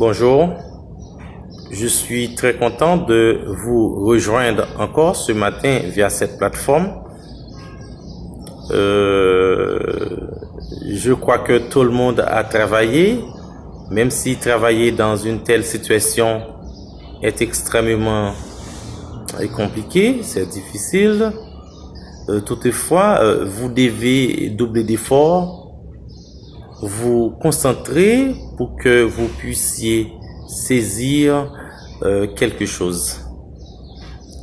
Bonjour, je suis très content de vous rejoindre encore ce matin via cette plateforme. Je crois que tout le monde a travaillé, même si travailler dans une telle situation est extrêmement compliqué, c'est difficile. Toutefois, vous devez doubler d'efforts, vous concentrer pour que vous puissiez saisir quelque chose.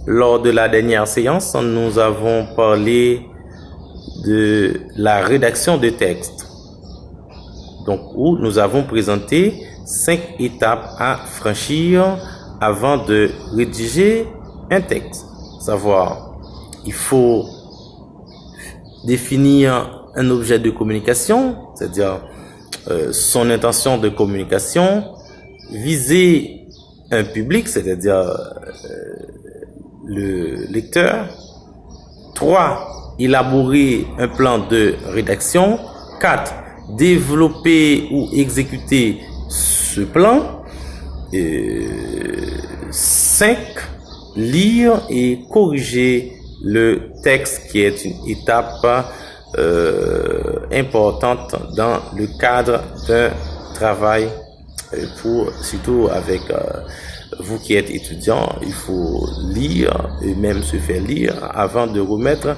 Lors de la dernière séance, nous avons parlé de la rédaction de texte, donc où nous avons présenté 5 étapes à franchir avant de rédiger un texte. Savoir, il faut définir un objet de communication, c'est-à-dire son intention de communication, viser un public, c'est-à-dire le lecteur. 3. Élaborer un plan de rédaction. 4. Développer ou exécuter ce plan. 5. Lire et corriger le texte, qui est une étape importante dans le cadre d'un travail, surtout avec vous qui êtes étudiant. Il faut lire et même se faire lire avant de remettre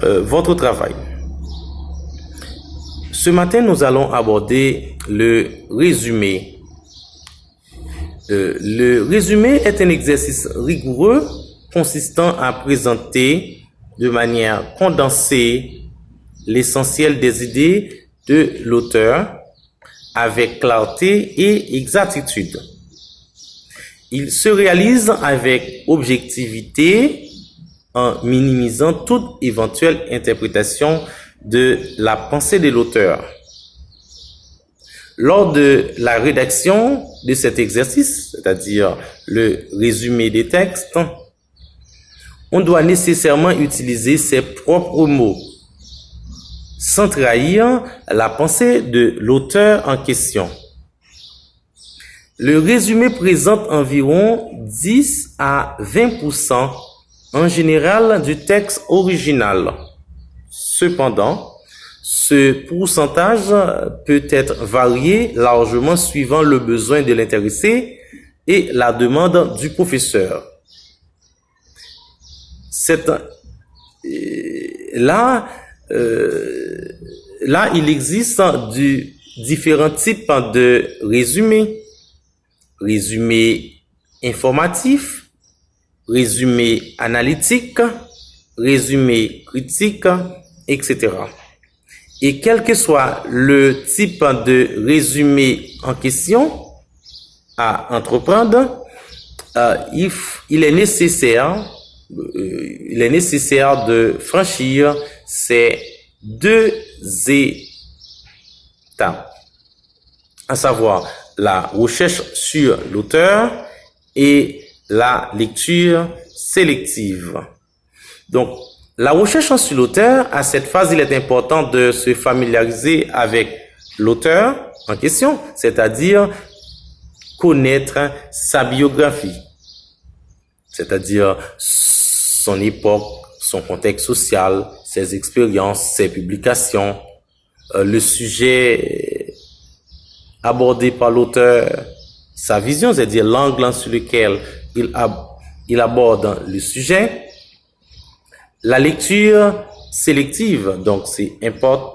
votre travail. Ce matin, nous allons aborder le résumé. Le résumé est un exercice rigoureux consistant à présenter de manière condensée l'essentiel des idées de l'auteur avec clarté et exactitude. Il se réalise avec objectivité en minimisant toute éventuelle interprétation de la pensée de l'auteur. Lors de la rédaction de cet exercice, c'est-à-dire le résumé des textes, on doit nécessairement utiliser ses propres mots, sans trahir la pensée de l'auteur en question. Le résumé présente environ 10 à 20% en général du texte original. Cependant, ce pourcentage peut être varié largement suivant le besoin de l'intéressé et la demande du professeur. Là, il existe différents types de résumés. Résumé informatif, résumé analytique, résumé critique, etc. Et quel que soit le type de résumé en question à entreprendre, il est nécessaire de franchir ces 2 étapes, à savoir la recherche sur l'auteur et la lecture sélective. Donc, la recherche sur l'auteur, à cette phase, il est important de se familiariser avec l'auteur en question, c'est-à-dire connaître sa biographie, c'est-à-dire son époque, son contexte social, ses expériences, ses publications, le sujet abordé par l'auteur, sa vision, c'est-à-dire l'angle sur lequel il aborde le sujet. La lecture sélective, donc c'est importante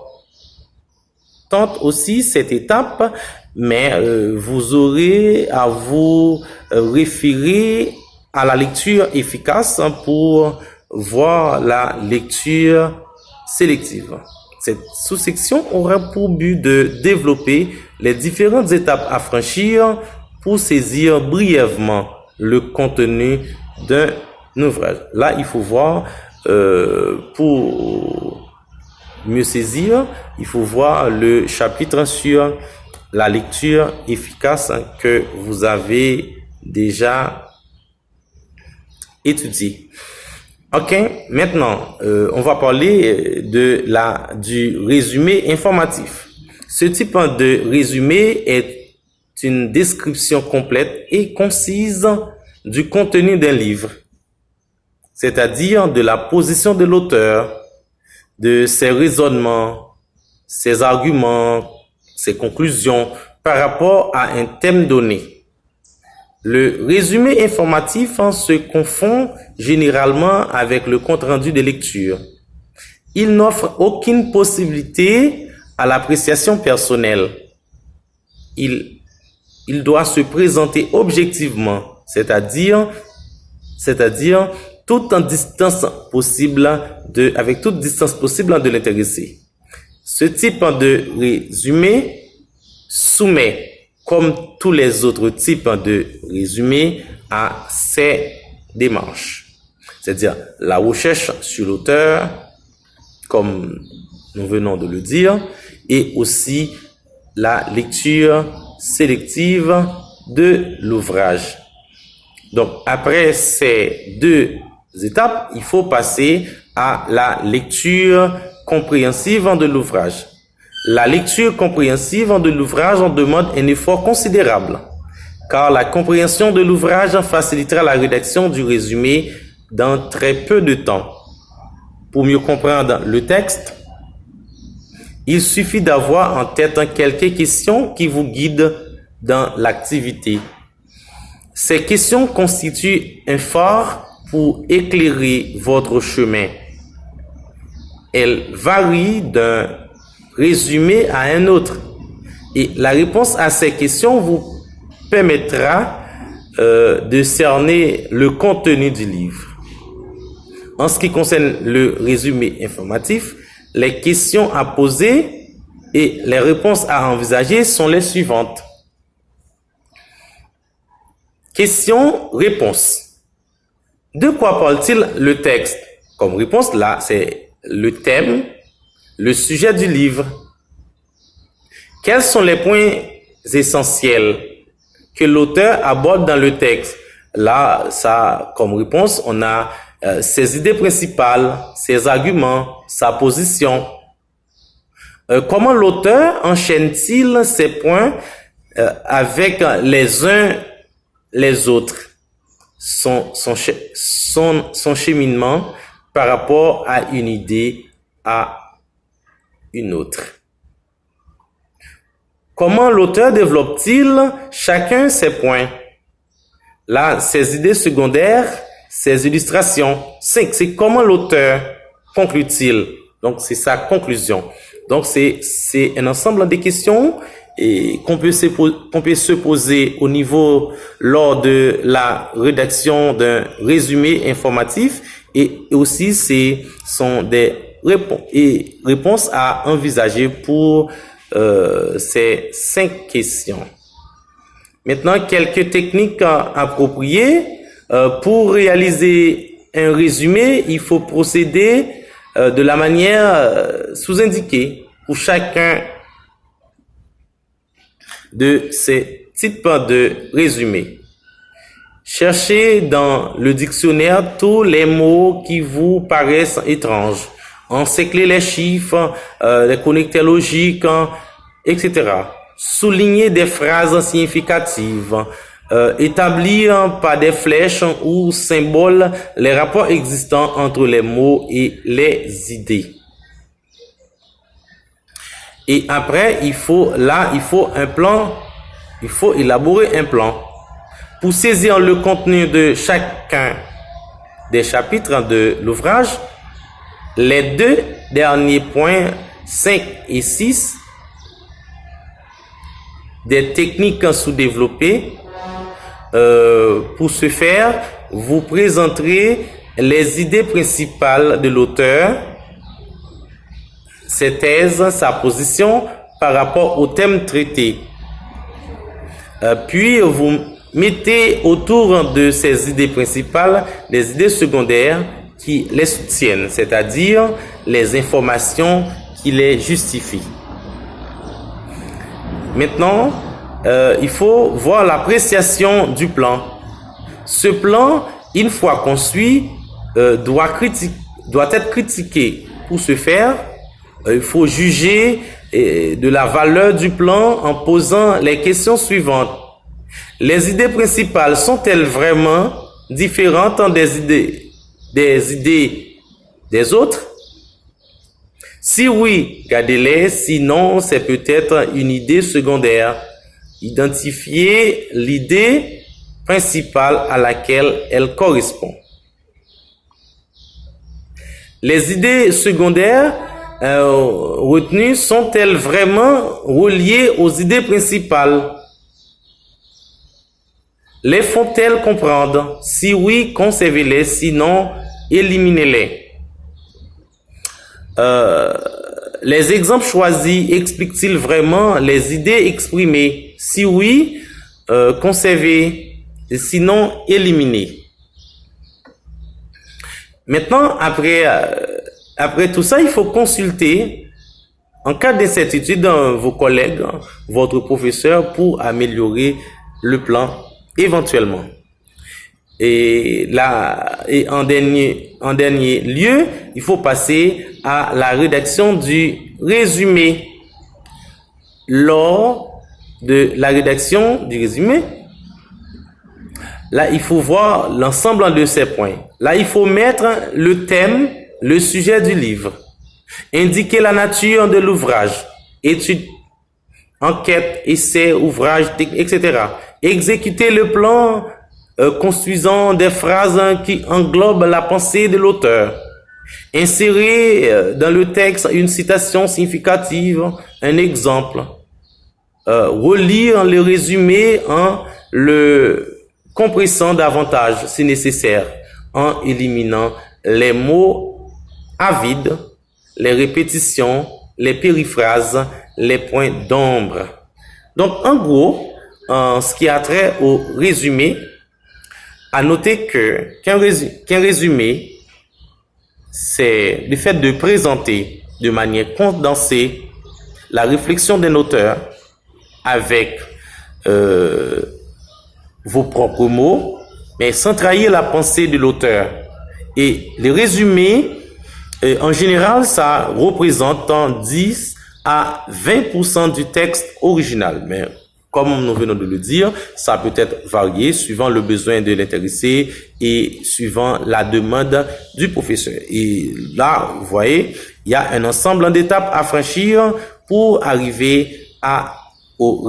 aussi cette étape, mais vous aurez à vous référer à la lecture efficace pour voir la lecture sélective. Cette sous-section aura pour but de développer les différentes étapes à franchir pour saisir brièvement le contenu d'un ouvrage. Là, il faut voir, pour mieux saisir, il faut voir le chapitre sur la lecture efficace que vous avez déjà étudié. Ok, maintenant, on va parler du résumé informatif. Ce type de résumé est une description complète et concise du contenu d'un livre, c'est-à-dire de la position de l'auteur, de ses raisonnements, ses arguments, ses conclusions par rapport à un thème donné. Le résumé informatif se confond généralement avec le compte-rendu de lecture. Il n'offre aucune possibilité à l'appréciation personnelle. Il doit se présenter objectivement, c'est-à-dire avec toute distance possible de l'intéressé. Ce type de résumé soumet, comme tous les autres types de résumés, à ces démarches. C'est-à-dire la recherche sur l'auteur, comme nous venons de le dire, et aussi la lecture sélective de l'ouvrage. Donc, après ces deux étapes, il faut passer à la lecture compréhensive de l'ouvrage. La lecture compréhensive de l'ouvrage en demande un effort considérable, car la compréhension de l'ouvrage facilitera la rédaction du résumé dans très peu de temps. Pour mieux comprendre le texte, il suffit d'avoir en tête quelques questions qui vous guident dans l'activité. Ces questions constituent un phare pour éclairer votre chemin. Elles varient d'un résumé à un autre. Et la réponse à ces questions vous permettra de cerner le contenu du livre. En ce qui concerne le résumé informatif, les questions à poser et les réponses à envisager sont les suivantes. Question-réponse. De quoi parle-t-il le texte? Comme réponse, là, c'est le thème, le sujet du livre. Quels sont les points essentiels que l'auteur aborde dans le texte? Là, ça, comme réponse, on a ses idées principales, ses arguments, sa position. Comment l'auteur enchaîne-t-il ces points avec les uns les autres? Son cheminement par rapport à une idée à une autre. Comment l'auteur développe-t-il chacun ses points? Là, ses idées secondaires, ses illustrations. C'est comment l'auteur conclut-il? Donc, c'est sa conclusion. Donc, c'est un ensemble de questions qu'on peut se poser au niveau lors de la rédaction d'un résumé informatif, et aussi ce sont des réponses à envisager pour ces 5 questions. Maintenant, quelques techniques appropriées. Pour réaliser un résumé, il faut procéder de la manière sous-indiquée pour chacun de ces types de résumés. Cherchez dans le dictionnaire tous les mots qui vous paraissent étranges. Encerclez les chiffres, les connecteurs logiques, etc. Soulignez des phrases significatives. Établir par des flèches ou symboles les rapports existants entre les mots et les idées. Et après, il faut élaborer un plan. Pour saisir le contenu de chacun des chapitres de l'ouvrage, les 2 derniers points, 5 et 6, des techniques sous-développées. Pour ce faire, vous présenterez les idées principales de l'auteur, ses thèses, sa position par rapport au thème traité. Puis, vous mettez autour de ces idées principales des idées secondaires qui les soutiennent, c'est-à-dire les informations qui les justifient. Maintenant, il faut voir l'appréciation du plan. Ce plan, une fois construit, doit être critiqué. Pour ce faire, il faut juger de la valeur du plan en posant les questions suivantes. Les idées principales sont-elles vraiment différentes des idées des autres? Si oui, gardez-les, sinon c'est peut-être une idée secondaire. Identifiez l'idée principale à laquelle elle correspond. Les idées secondaires retenues sont-elles vraiment reliées aux idées principales? Les font-elles comprendre? Si oui, conservez-les, sinon éliminez-les. Les exemples choisis expliquent-ils vraiment les idées exprimées? Si oui, conservez, sinon éliminez. Maintenant, après tout ça, il faut consulter, en cas d'incertitude, vos collègues, votre professeur, pour améliorer le plan éventuellement. Et en dernier lieu, il faut passer à la rédaction du résumé. Lors de la rédaction du résumé, là, il faut voir l'ensemble de ces points. Là, il faut mettre le thème, le sujet du livre, indiquer la nature de l'ouvrage, étude, enquête, essai, ouvrage, etc. Exécuter le plan construisant des phrases qui englobent la pensée de l'auteur. Insérer dans le texte une citation significative, un exemple. Relire le résumé en le compressant davantage si nécessaire, en éliminant les mots à vide, les répétitions, les périphrases, les points d'ombre. Donc, en gros, en ce qui a trait au résumé, à noter qu'un résumé, c'est le fait de présenter de manière condensée la réflexion d'un auteur avec vos propres mots, mais sans trahir la pensée de l'auteur. Et le résumé, en général, ça représente 10 à 20% du texte original. Mais comme nous venons de le dire, ça peut être varié suivant le besoin de l'intéressé et suivant la demande du professeur. Et là, vous voyez, il y a un ensemble d'étapes à franchir pour arriver au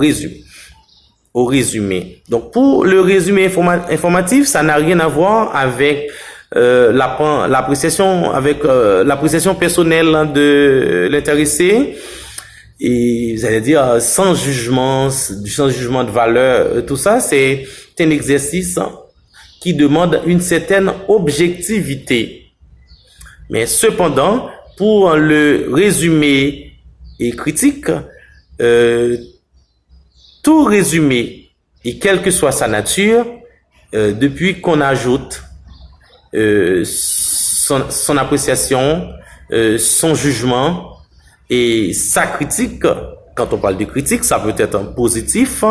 résumé. Donc, pour le résumé informatif, ça n'a rien à voir avec l'appréciation personnelle de l'intéressé. Et vous allez dire sans jugement de valeur, tout ça, c'est un exercice qui demande une certaine objectivité. Mais cependant, pour le résumé et critique, tout résumé, et quelle que soit sa nature, depuis qu'on ajoute son appréciation, son jugement, et sa critique, quand on parle de critique, ça peut être positif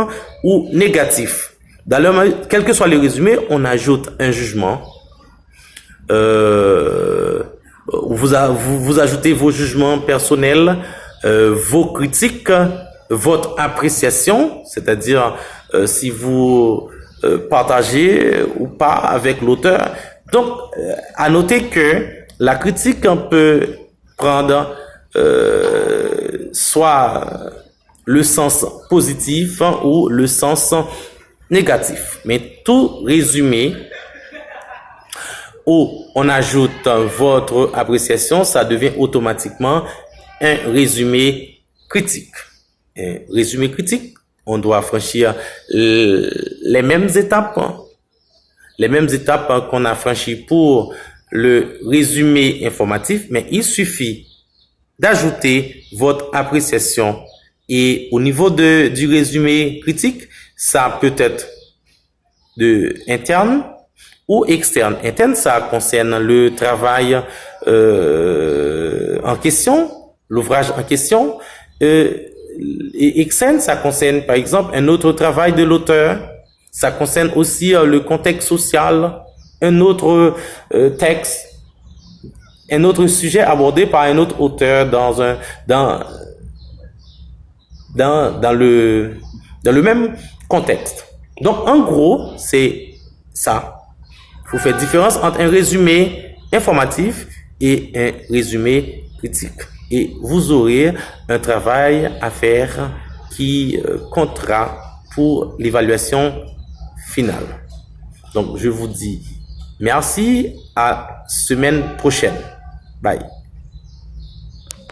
ou négatif. D'ailleurs, quel que soit le résumé, on ajoute un jugement. Vous ajoutez vos jugements personnels, vos critiques, votre appréciation, c'est-à-dire si vous partagez ou pas avec l'auteur. Donc, à noter que la critique peut prendre soit le sens positif ou le sens négatif. Mais tout résumé où on ajoute votre appréciation, ça devient automatiquement un résumé critique. Un résumé critique, on doit franchir les mêmes étapes qu'on a franchies pour le résumé informatif, mais il suffit d'ajouter votre appréciation. Et au niveau du résumé critique, ça peut être interne ou externe. Interne, ça concerne le travail en question, l'ouvrage en question. Et externe, ça concerne par exemple un autre travail de l'auteur. Ça concerne aussi le contexte social, un autre texte, un autre sujet abordé par un autre auteur dans dans le même contexte. Donc, en gros, c'est ça. Il faut faire différence entre un résumé informatif et un résumé critique. Et vous aurez un travail à faire qui comptera pour l'évaluation finale. Donc, je vous dis merci, à semaine prochaine. Bye.